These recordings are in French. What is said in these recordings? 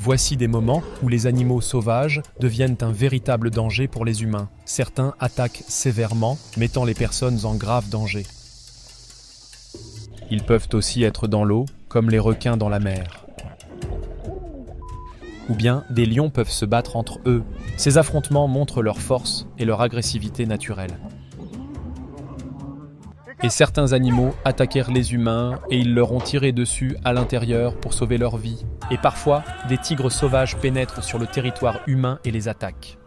Voici des moments où les animaux sauvages deviennent un véritable danger pour les humains. Certains attaquent sévèrement, mettant les personnes en grave danger. Ils peuvent aussi être dans l'eau, comme les requins dans la mer. Ou bien des lions peuvent se battre entre eux. Ces affrontements montrent leur force et leur agressivité naturelle. Et certains animaux attaquèrent les humains et ils leur ont tiré dessus à l'intérieur pour sauver leur vie. Et parfois, des tigres sauvages pénètrent sur le territoire humain et les attaquent.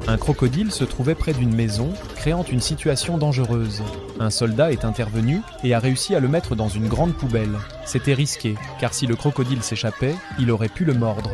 Un crocodile se trouvait près d'une maison, créant une situation dangereuse. Un soldat est intervenu et a réussi à le mettre dans une grande poubelle. C'était risqué, car si le crocodile s'échappait, il aurait pu le mordre.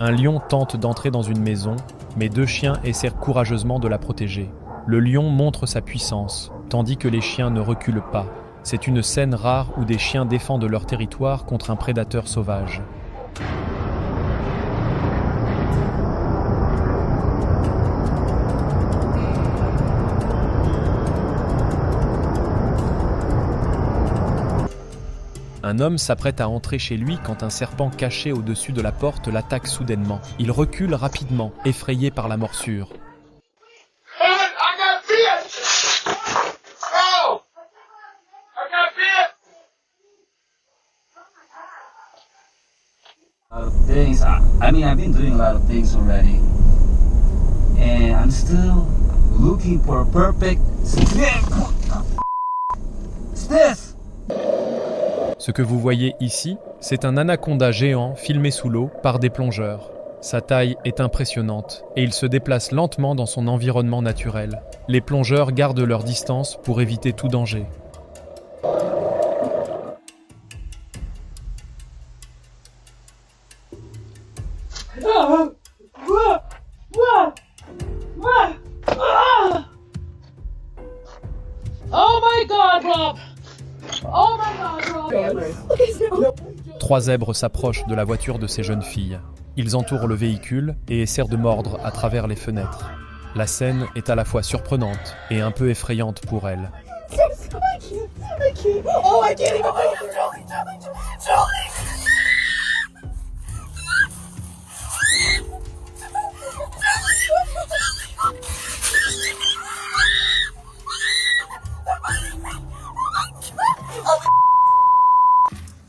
Un lion tente d'entrer dans une maison, mais deux chiens essaient courageusement de la protéger. Le lion montre sa puissance, tandis que les chiens ne reculent pas. C'est une scène rare où des chiens défendent leur territoire contre un prédateur sauvage. Un homme s'apprête à entrer chez lui quand un serpent caché au-dessus de la porte l'attaque soudainement. Il recule rapidement, effrayé par la morsure. I've been doing a lot of things already, and I'm still looking for a perfect stiff. Ce que vous voyez ici, c'est un anaconda géant filmé sous l'eau par des plongeurs. Sa taille est impressionnante et il se déplace lentement dans son environnement naturel. Les plongeurs gardent leur distance pour éviter tout danger. Oh my God, Rob! Oh my God, Rob! 3 zèbres s'approchent de la voiture de ces jeunes filles. Ils entourent le véhicule et essaient de mordre à travers les fenêtres. La scène est à la fois surprenante et un peu effrayante pour elles. Oh, I can't even believe it! Julie!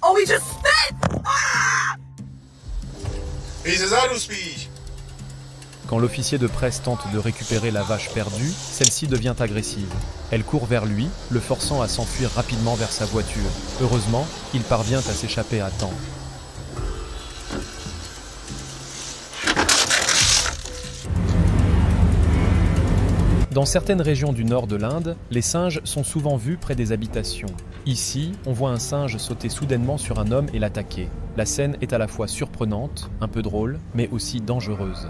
Oh, we just spit! He's out of speed. Quand l'officier de presse tente de récupérer la vache perdue, celle-ci devient agressive. Elle court vers lui, le forçant à s'enfuir rapidement vers sa voiture. Heureusement, il parvient à s'échapper à temps. Dans certaines régions du nord de l'Inde, les singes sont souvent vus près des habitations. Ici, on voit un singe sauter soudainement sur un homme et l'attaquer. La scène est à la fois surprenante, un peu drôle, mais aussi dangereuse.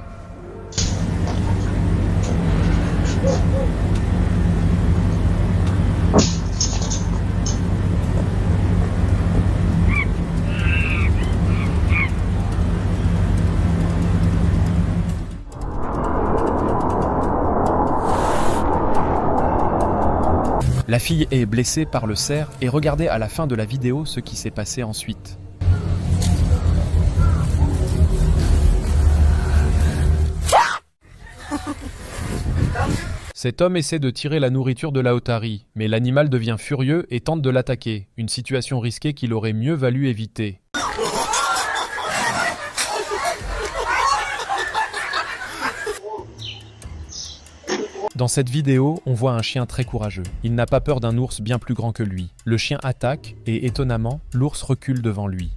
La fille est blessée par le cerf et regardez à la fin de la vidéo ce qui s'est passé ensuite. Cet homme essaie de tirer la nourriture de la otarie, mais l'animal devient furieux et tente de l'attaquer, une situation risquée qu'il aurait mieux valu éviter. Dans cette vidéo, on voit un chien très courageux. Il n'a pas peur d'un ours bien plus grand que lui. Le chien attaque et, étonnamment, l'ours recule devant lui.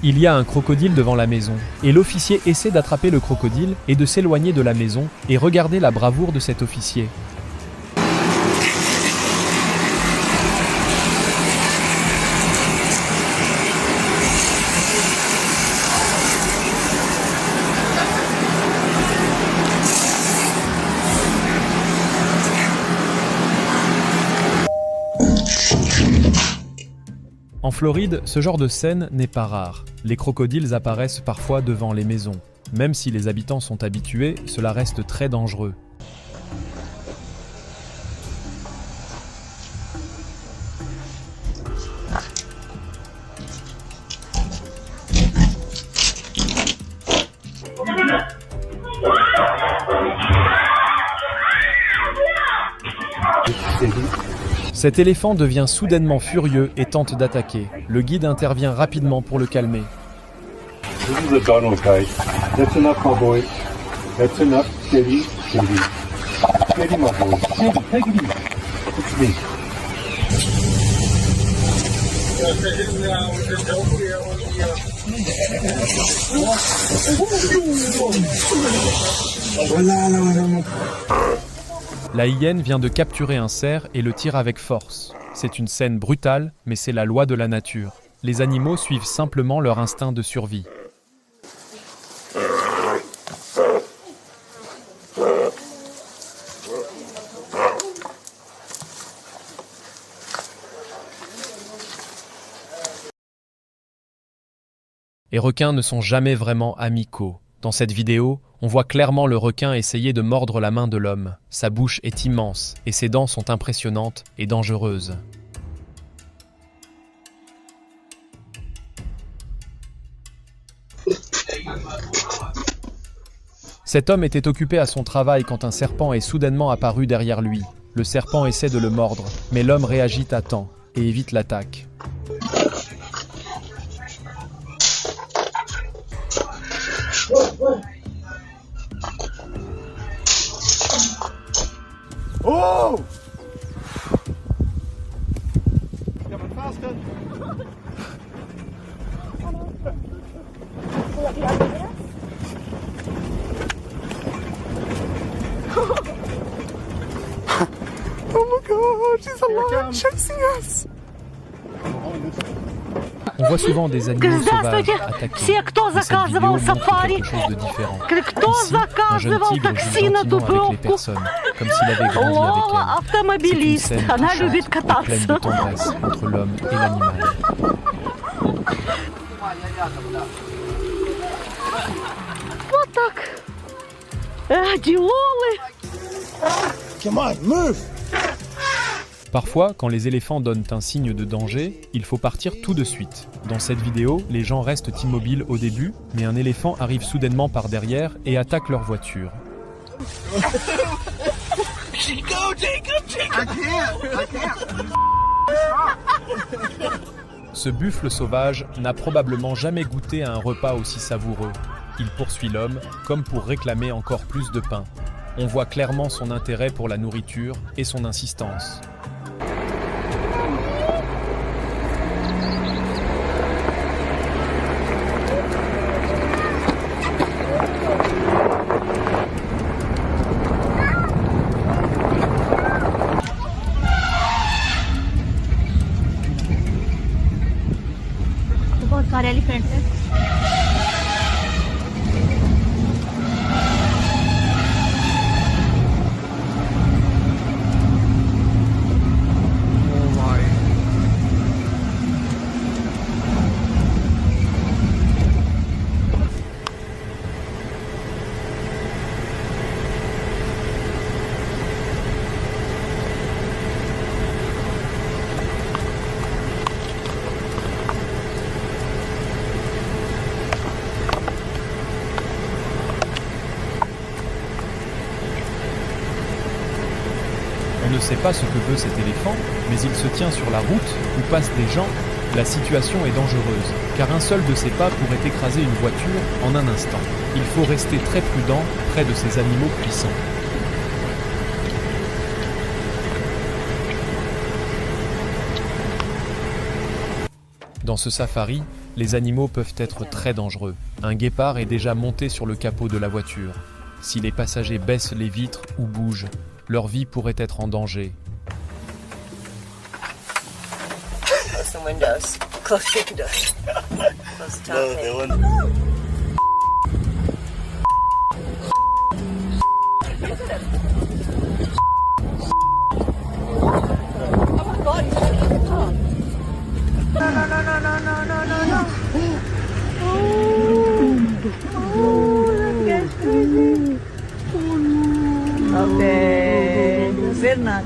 Il y a un crocodile devant la maison, et l'officier essaie d'attraper le crocodile et de s'éloigner de la maison, et regardez la bravoure de cet officier. En Floride, ce genre de scène n'est pas rare. Les crocodiles apparaissent parfois devant les maisons. Même si les habitants sont habitués, cela reste très dangereux. Cet éléphant devient soudainement furieux et tente d'attaquer. Le guide intervient rapidement pour le calmer. This is a gun, okay? That's enough, my boy. That's enough. Steady, steady. Steady, my boy. Steady, take it easy. It's me. La hyène vient de capturer un cerf et le tire avec force. C'est une scène brutale, mais c'est la loi de la nature. Les animaux suivent simplement leur instinct de survie. Les requins ne sont jamais vraiment amicaux. Dans cette vidéo, on voit clairement le requin essayer de mordre la main de l'homme. Sa bouche est immense et ses dents sont impressionnantes et dangereuses. Cet homme était occupé à son travail quand un serpent est soudainement apparu derrière lui. Le serpent essaie de le mordre, mais l'homme réagit à temps et évite l'attaque. Oh! Oh my God, she's alive, chasing us! On voit souvent des animaux sauvages attaquer. Все, кто Mais cette vidéo заказывал montre сафари, quelque chose de différent. кто Ici, un jeune заказывал tigre такси joue на gentiment avec les дубровку. personnes, comme s'il avait grandi avec Лола elles. C'est une автомобилист, scène она touchante любит et pleine кататься. de tendresse entre l'homme et l'animal. Вот так. Дилолы. Come on, move! Parfois, quand les éléphants donnent un signe de danger, il faut partir tout de suite. Dans cette vidéo, les gens restent immobiles au début, mais un éléphant arrive soudainement par derrière et attaque leur voiture. Ce buffle sauvage n'a probablement jamais goûté à un repas aussi savoureux. Il poursuit l'homme, comme pour réclamer encore plus de pain. On voit clairement son intérêt pour la nourriture et son insistance. बहुत सारे एलिफेंट हैं. On ne sait pas ce que veut cet éléphant, mais il se tient sur la route où passent des gens. La situation est dangereuse, car un seul de ses pas pourrait écraser une voiture en un instant. Il faut rester très prudent près de ces animaux puissants. Dans ce safari, les animaux peuvent être très dangereux. Un guépard est déjà monté sur le capot de la voiture. Si les passagers baissent les vitres ou bougent, leur vie pourrait être en danger. Close the windows. Close the windows. Close the top. Okay. Bernard.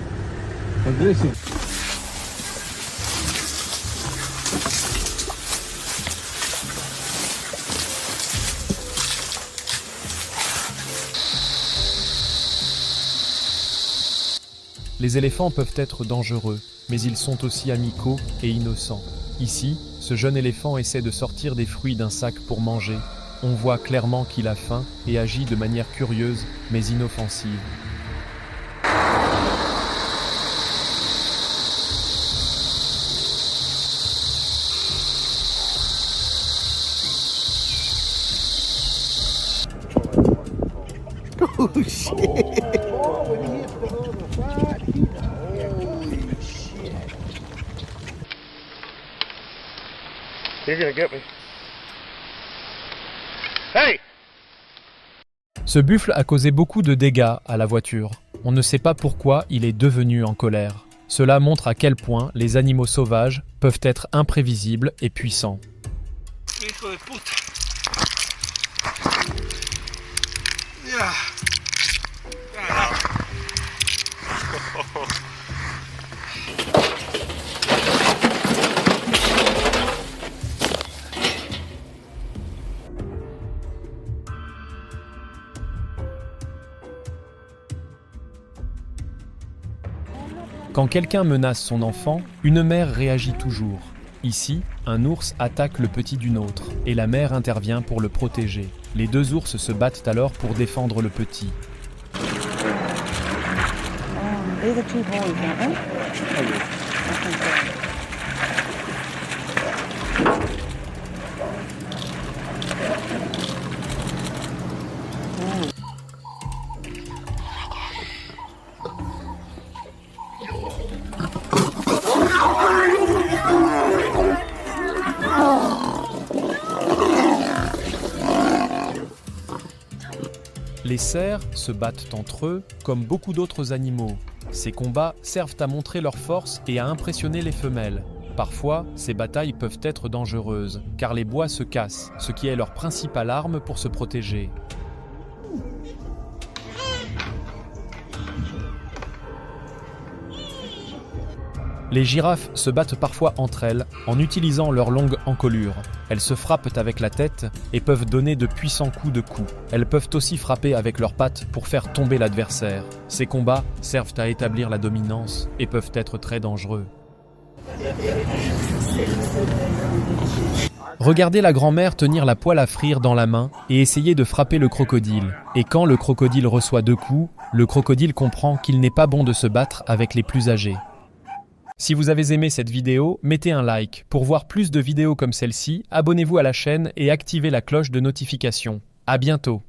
Les éléphants peuvent être dangereux, mais ils sont aussi amicaux et innocents. Ici, ce jeune éléphant essaie de sortir des fruits d'un sac pour manger. On voit clairement qu'il a faim et agit de manière curieuse mais inoffensive. You're gonna get me. Hey! Ce buffle a causé beaucoup de dégâts à la voiture. On ne sait pas pourquoi il est devenu en colère. Cela montre à quel point les animaux sauvages peuvent être imprévisibles et puissants. Hijo de puta. Yeah. Quand quelqu'un menace son enfant, une mère réagit toujours. Ici, un ours attaque le petit d'une autre, et la mère intervient pour le protéger. Les deux ours se battent alors pour défendre le petit. These are two boys, aren't Les cerfs se battent entre eux comme beaucoup d'autres animaux. Ces combats servent à montrer leur force et à impressionner les femelles. Parfois, ces batailles peuvent être dangereuses, car les bois se cassent, ce qui est leur principale arme pour se protéger. Les girafes se battent parfois entre elles en utilisant leur longue encolure. Elles se frappent avec la tête et peuvent donner de puissants coups de cou. Elles peuvent aussi frapper avec leurs pattes pour faire tomber l'adversaire. Ces combats servent à établir la dominance et peuvent être très dangereux. Regardez la grand-mère tenir la poêle à frire dans la main et essayer de frapper le crocodile. Et quand le crocodile reçoit 2 coups, le crocodile comprend qu'il n'est pas bon de se battre avec les plus âgés. Si vous avez aimé cette vidéo, mettez un like. Pour voir plus de vidéos comme celle-ci, abonnez-vous à la chaîne et activez la cloche de notification. À bientôt.